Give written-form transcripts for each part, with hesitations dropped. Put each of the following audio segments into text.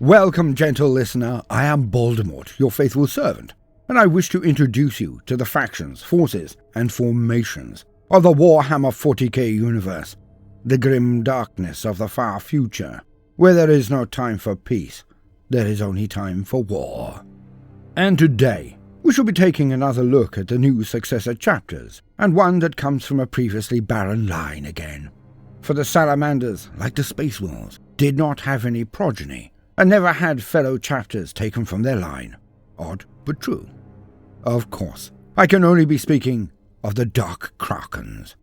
Welcome, gentle listener. I am Voldemort, your faithful servant, and I wish to introduce you to the factions, forces, and formations of the Warhammer 40k universe, the grim darkness of the far future, where there is no time for peace, there is only time for war. And today, we shall be taking another look at the new Successor chapters, and one that comes from a previously barren line again. For the Salamanders, like the Space Wolves, did not have any progeny, and never had fellow chapters taken from their line. Odd, but true. Of course, I can only be speaking of the Dark Krakens.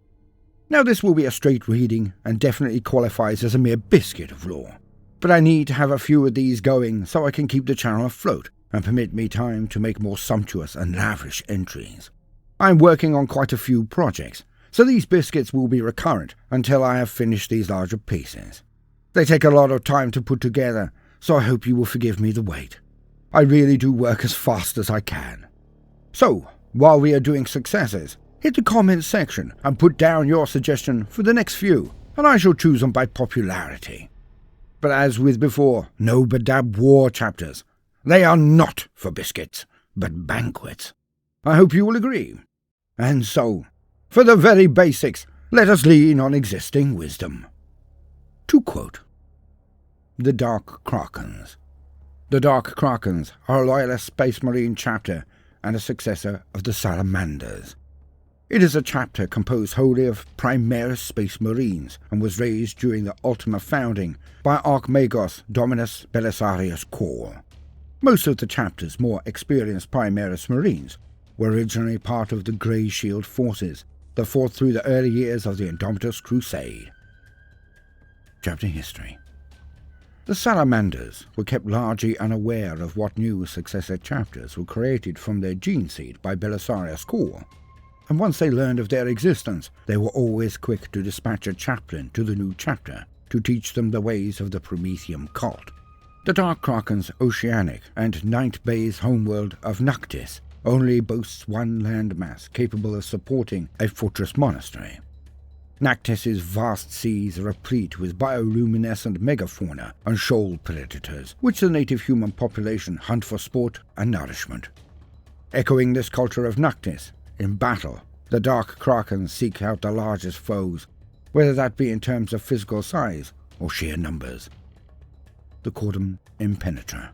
Now this will be a straight reading, and definitely qualifies as a mere biscuit of lore. But I need to have a few of these going so I can keep the channel afloat, and permit me time to make more sumptuous and lavish entries. I'm working on quite a few projects, so these biscuits will be recurrent until I have finished these larger pieces. They take a lot of time to put together, so I hope you will forgive me the wait. I really do work as fast as I can. So, while we are doing successes, hit the comments section and put down your suggestion for the next few, and I shall choose them by popularity. But as with before, no Badab War chapters. They are not for biscuits, but banquets. I hope you will agree. And so, for the very basics, let us lean on existing wisdom. To quote, the Dark Krakens. The Dark Krakens are a loyalist Space Marine chapter and a successor of the Salamanders. It is a chapter composed wholly of Primaris Space Marines and was raised during the Ultima founding by Archmagos Dominus Belisarius Core. Most of the chapter's more experienced Primaris Marines were originally part of the glacial forces that fought through the early years of the Indomitus Crusade. Chapter History. The Salamanders were kept largely unaware of what new successor chapters were created from their gene seed by Belisarius Core, and once they learned of their existence, they were always quick to dispatch a chaplain to the new chapter to teach them the ways of the Prometheum cult. The Dark Kraken's oceanic and ninth base homeworld of Noctis only boasts one landmass capable of supporting a fortress monastery. Noctis's vast seas are replete with bioluminescent megafauna and shoal predators, which the native human population hunt for sport and nourishment. Echoing this culture of Noctis, in battle, the Dark Krakens seek out the largest foes, whether that be in terms of physical size or sheer numbers. The Cordon Impenetra.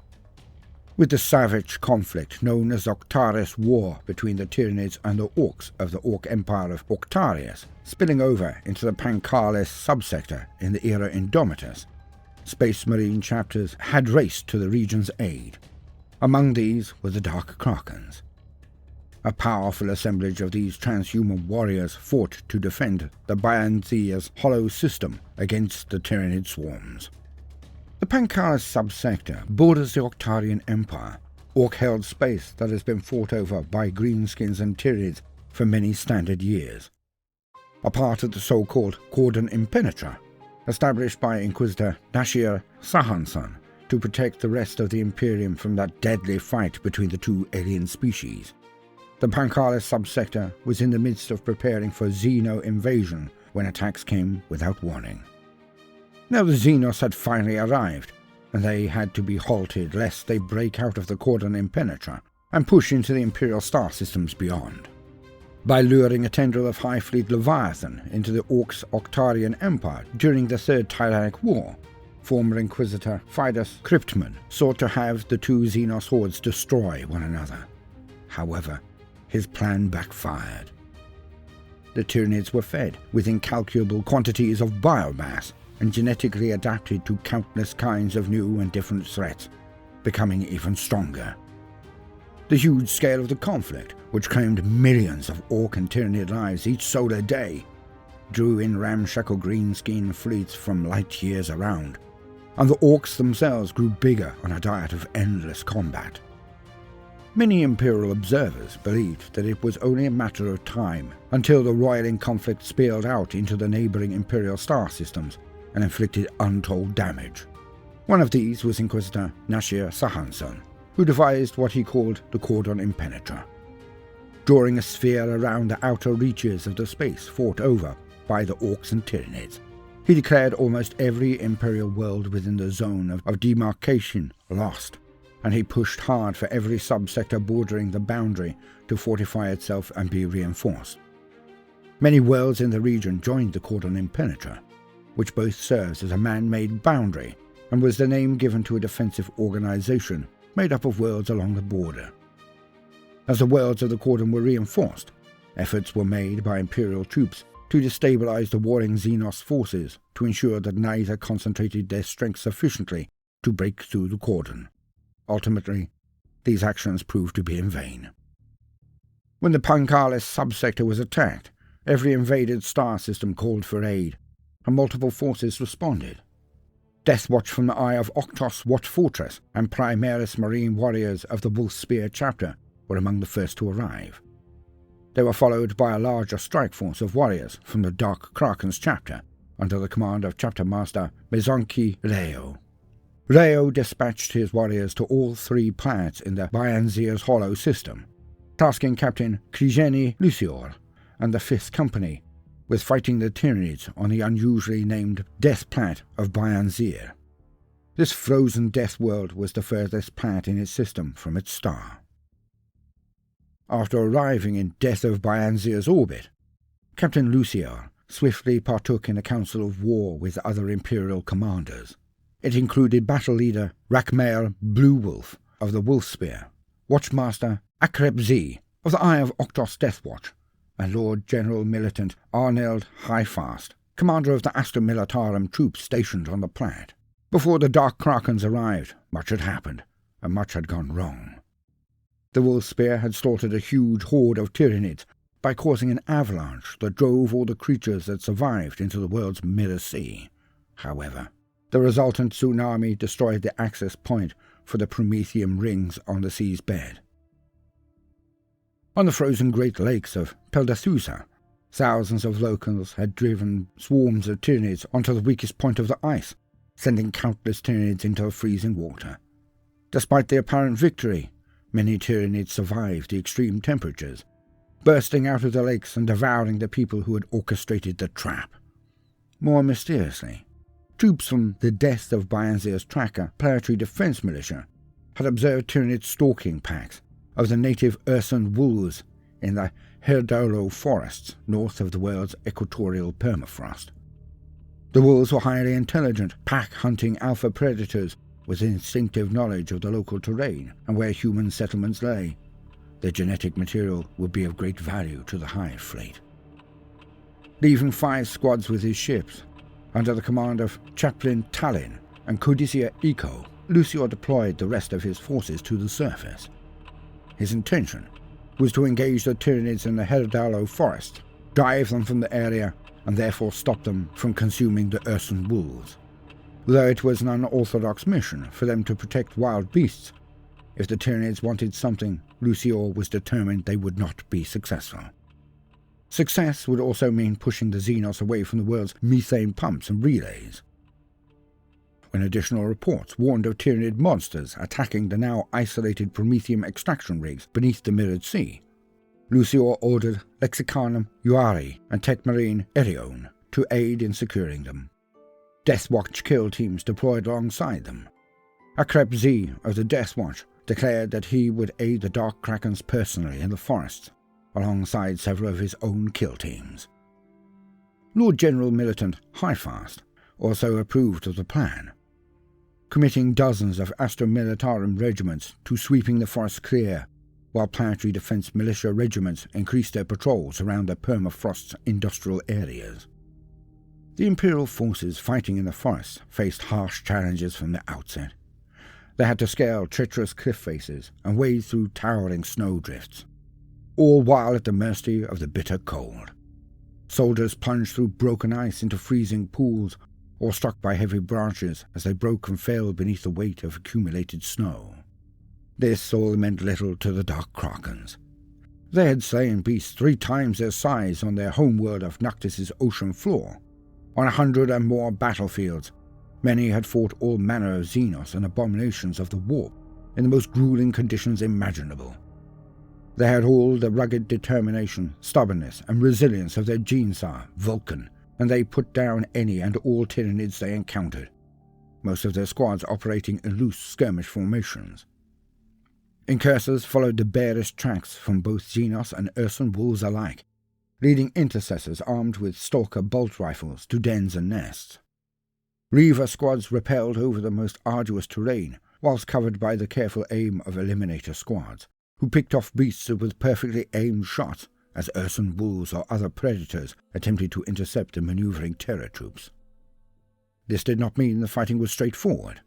With the savage conflict known as the Octarius War between the Tyranids and the Orcs of the Orc Empire of Octarius spilling over into the Primaris subsector in the era Indomitus, Space Marine chapters had raced to the region's aid. Among these were the Dark Krakens. A powerful assemblage of these transhuman warriors fought to defend the Bayen's hollow system against the Tyranid swarms. The Primaris subsector borders the Octarian Empire, orc-held space that has been fought over by greenskins and Tyranids for many standard years. A part of the so-called Cordon Impenetra, established by Inquisitor Nashir Sahanson to protect the rest of the Imperium from that deadly fight between the two alien species. The Primaris subsector was in the midst of preparing for Xeno invasion when attacks came without warning. Now the Xenos had finally arrived, and they had to be halted lest they break out of the Cordon Impenetra and push into the Imperial star systems beyond. By luring a tendril of High Fleet Leviathan into the Orcs' Octarian Empire during the Third Tyrannic War, former Inquisitor Fidus Cryptman sought to have the two Xenos hordes destroy one another. However, his plan backfired. The Tyranids were fed with incalculable quantities of biomass and genetically adapted to countless kinds of new and different threats, becoming even stronger. The huge scale of the conflict, which claimed millions of Orc and Tyranid lives each solar day, drew in ramshackle greenskin fleets from light years around, and the Orcs themselves grew bigger on a diet of endless combat. Many Imperial observers believed that it was only a matter of time until the roiling conflict spilled out into the neighboring Imperial star systems and inflicted untold damage. One of these was Inquisitor Nashir Sahanson, who devised what he called the Cordon Impenetra. Drawing a sphere around the outer reaches of the space fought over by the Orcs and Tyranids, He declared almost every Imperial world within the zone of demarcation lost, and he pushed hard for every subsector bordering the boundary to fortify itself and be reinforced. Many worlds in the region joined the Cordon Impenetra, which both serves as a man-made boundary and was the name given to a defensive organization made up of worlds along the border. As the worlds of the Cordon were reinforced, efforts were made by Imperial troops to destabilize the warring Xenos forces to ensure that neither concentrated their strength sufficiently to break through the Cordon. Ultimately, these actions proved to be in vain. When the Punkalis subsector was attacked, every invaded star system called for aid, and multiple forces responded. Deathwatch from the Eye of Octos Watch Fortress and Primaris Marine Warriors of the Wolf Spear chapter were among the first to arrive. They were followed by a larger strike force of warriors from the Dark Krakens chapter under the command of Chapter Master Mezonki Reo. Reo dispatched his warriors to all 3 planets in the Bayen's Hollow system, tasking Captain Krigeni Lucior and the 5th Company with fighting the Tyranids on the unusually named Death Planet of Bayen. This frozen death world was the furthest planet in its system from its star. After arriving in Death of Bayen's orbit, Captain Lucior swiftly partook in a council of war with other Imperial commanders. It included battle leader Rakmael Bluewolf of the Wolf Spear, Watchmaster Akrep Z of the Eye of Octos Deathwatch, and Lord General Militant Arneld Highfast, commander of the Astra Militarum troops stationed on the planet. Before the Dark Krakens arrived, much had happened, and much had gone wrong. The Wolf Spear had slaughtered a huge horde of Tyranids by causing an avalanche that drove all the creatures that survived into the world's Mirror Sea. However, the resultant tsunami destroyed the access point for the Prometheum rings on the sea's bed. On the frozen Great Lakes of Peldathusa, thousands of locals had driven swarms of Tyranids onto the weakest point of the ice, sending countless Tyranids into the freezing water. Despite the apparent victory, many Tyranids survived the extreme temperatures, bursting out of the lakes and devouring the people who had orchestrated the trap. More mysteriously, troops from the Death of Bayen's tracker planetary defense militia had observed Tyranid stalking packs of the native Urson wolves in the Herdalo forests north of the world's equatorial permafrost. The wolves were highly intelligent, pack-hunting alpha predators with instinctive knowledge of the local terrain and where human settlements lay. Their genetic material would be of great value to the Hive Fleet. Leaving 5 squads with his ships, under the command of Chaplain Tallinn and Codicia Eco, Lucior deployed the rest of his forces to the surface. His intention was to engage the Tyranids in the Herdalo forest, drive them from the area, and therefore stop them from consuming the Urson wolves. Though it was an unorthodox mission for them to protect wild beasts, if the Tyranids wanted something, Lucior was determined they would not be successful. Success would also mean pushing the Xenos away from the world's methane pumps and relays. When additional reports warned of Tyranid monsters attacking the now isolated Prometheum extraction rigs beneath the Mirrored Sea, Lucior ordered Lexicanum Uari and Techmarine Erion to aid in securing them. Deathwatch kill teams deployed alongside them. Akrep Z of the Deathwatch declared that he would aid the Dark Krakens personally in the forests, alongside several of his own kill teams. Lord General Militant Highfast also approved of the plan, committing dozens of Astra Militarum regiments to sweeping the forest clear, while planetary defense militia regiments increased their patrols around the permafrost's industrial areas. The Imperial forces fighting in the forests faced harsh challenges from the outset. They had to scale treacherous cliff faces and wade through towering snowdrifts, all while at the mercy of the bitter cold. Soldiers plunged through broken ice into freezing pools, or struck by heavy branches as they broke and fell beneath the weight of accumulated snow. This all meant little to the Dark Krakens. They had slain beasts 3 times their size on their homeworld of Noctis's ocean floor. On 100 and more battlefields, many had fought all manner of Xenos and abominations of the warp in the most grueling conditions imaginable. They had all the rugged determination, stubbornness, and resilience of their Gene Tsar, Vulcan, and they put down any and all Tyranids they encountered, most of their squads operating in loose skirmish formations. Incursors followed the barest tracks from both Xenos and Urson wolves alike, leading intercessors armed with stalker bolt rifles to dens and nests. Reaver squads rappelled over the most arduous terrain, whilst covered by the careful aim of Eliminator squads, who picked off beasts with perfectly aimed shots as Urson wolves or other predators attempted to intercept the manoeuvring Terror troops. This did not mean the fighting was straightforward.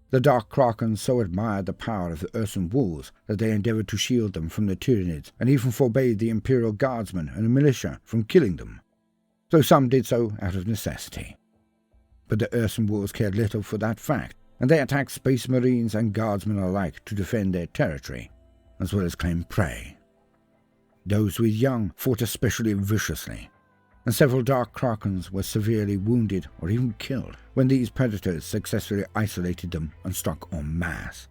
The Dark Krakens so admired the power of the Urson wolves that they endeavoured to shield them from the Tyranids, and even forbade the Imperial Guardsmen and the militia from killing them, though some did so out of necessity. But the Urson wolves cared little for that fact, and they attacked Space Marines and Guardsmen alike to defend their territory, as well as claim prey. Those with young fought especially viciously, and several Dark Krakens were severely wounded or even killed when these predators successfully isolated them and struck en masse.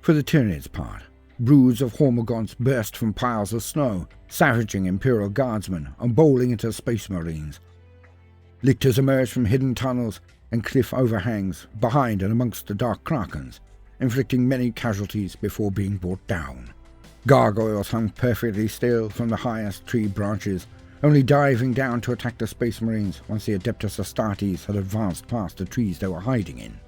For the Tyranids' part, broods of Hormagaunts burst from piles of snow, savaging Imperial Guardsmen and bowling into Space Marines. Lictors emerged from hidden tunnels and cliff overhangs behind and amongst the Dark Krakens, inflicting many casualties before being brought down. Gargoyles hung perfectly still from the highest tree branches, only diving down to attack the Space Marines once the Adeptus Astartes had advanced past the trees they were hiding in.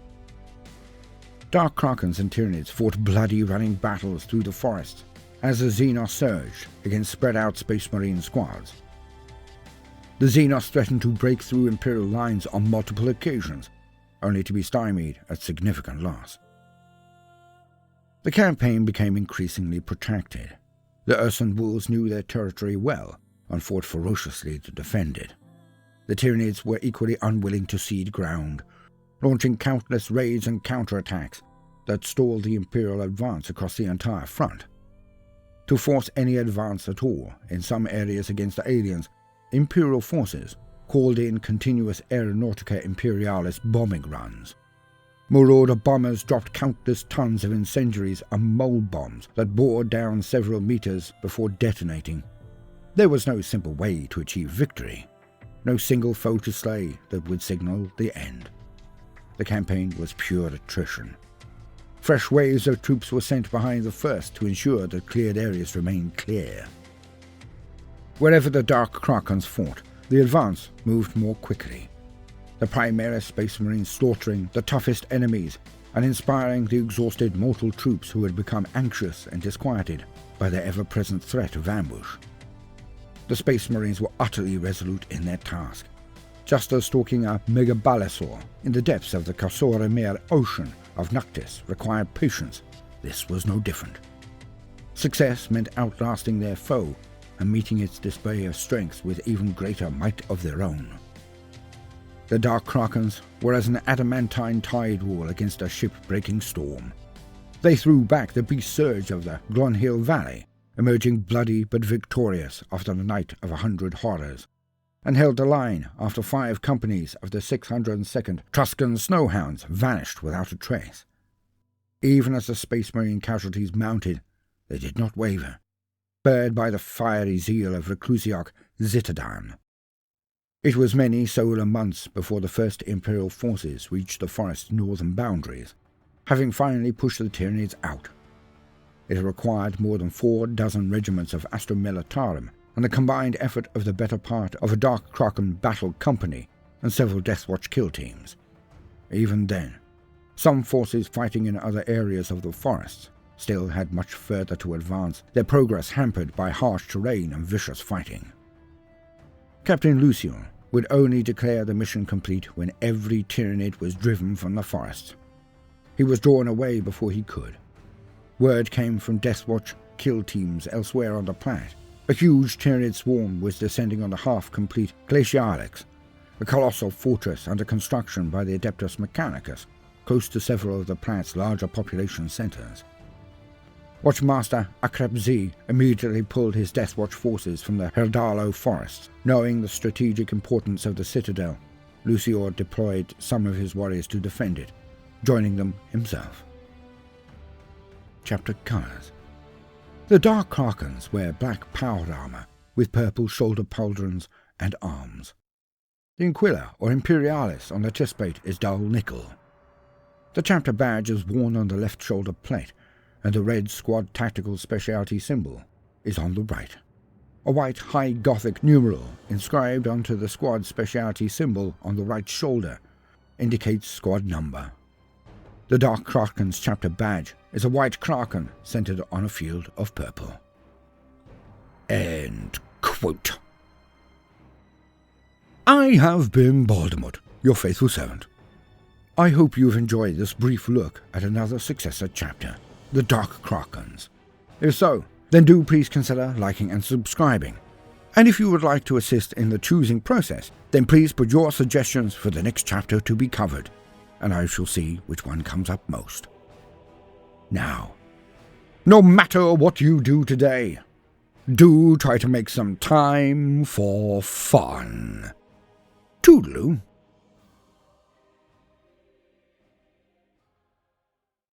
Dark Krakens and Tyranids fought bloody running battles through the forests as the Xenos surged against spread-out Space Marine squads. The Xenos threatened to break through Imperial lines on multiple occasions, only to be stymied at significant loss. The campaign became increasingly protracted. The Urson wolves knew their territory well and fought ferociously to defend it. The Tyranids were equally unwilling to cede ground, launching countless raids and counterattacks that stalled the Imperial advance across the entire front. To force any advance at all in some areas against the aliens, Imperial forces called in continuous Aeronautica Imperialis bombing runs. Marauder bombers dropped countless tons of incendiaries and mold bombs that bore down several meters before detonating. There was no simple way to achieve victory, no single foe to slay that would signal the end. The campaign was pure attrition. Fresh waves of troops were sent behind the first to ensure that cleared areas remained clear. Wherever the Dark Krakens fought, the advance moved more quickly, the Primaris Space Marines slaughtering the toughest enemies and inspiring the exhausted mortal troops who had become anxious and disquieted by the ever-present threat of ambush. The Space Marines were utterly resolute in their task. Just as stalking a megabalasaur in the depths of the Kasora Ocean of Noctis required patience, this was no different. Success meant outlasting their foe and meeting its display of strength with even greater might of their own. The Dark Krakens were as an adamantine tide wall against a ship-breaking storm. They threw back the beast surge of the Glonhill Valley, emerging bloody but victorious after the night of 100 horrors, and held the line after 5 companies of the 602nd Tuscan Snowhounds vanished without a trace. Even as the Space Marine casualties mounted, they did not waver, spurred by the fiery zeal of Reclusiarch Zitadan. It was many solar months before the first Imperial forces reached the forest's northern boundaries, having finally pushed the Tyranids out. It required more than 4 dozen regiments of Astra Militarum and the combined effort of the better part of a Dark Kraken battle company and several Deathwatch kill teams. Even then, some forces fighting in other areas of the forests still had much further to advance, their progress hampered by harsh terrain and vicious fighting. Captain Lucian would only declare the mission complete when every Tyranid was driven from the forest. He was drawn away before he could. Word came from Deathwatch kill teams elsewhere on the planet. A huge Tyranid swarm was descending on the half-complete Glacialix, a colossal fortress under construction by the Adeptus Mechanicus, close to several of the planet's larger population centers. Watchmaster Akrep Z immediately pulled his Deathwatch forces from the Herdalo forests. Knowing the strategic importance of the citadel, Lucior deployed some of his warriors to defend it, joining them himself. Chapter Colors. The Dark Krakens wear black power armor with purple shoulder pauldrons and arms. The Inquila or Imperialis on the chestplate is dull nickel. The chapter badge is worn on the left shoulder plate, and the red squad tactical specialty symbol is on the right. A white high Gothic numeral inscribed onto the squad specialty symbol on the right shoulder indicates squad number. The Dark Krakens chapter badge is a white kraken centered on a field of purple. End quote. I have been Baldemort, your faithful servant. I hope you've enjoyed this brief look at another Successor chapter, the Dark Krakens. If so, then do please consider liking and subscribing. And if you would like to assist in the choosing process, then please put your suggestions for the next chapter to be covered, and I shall see which one comes up most. Now, no matter what you do today, do try to make some time for fun. Toodaloo.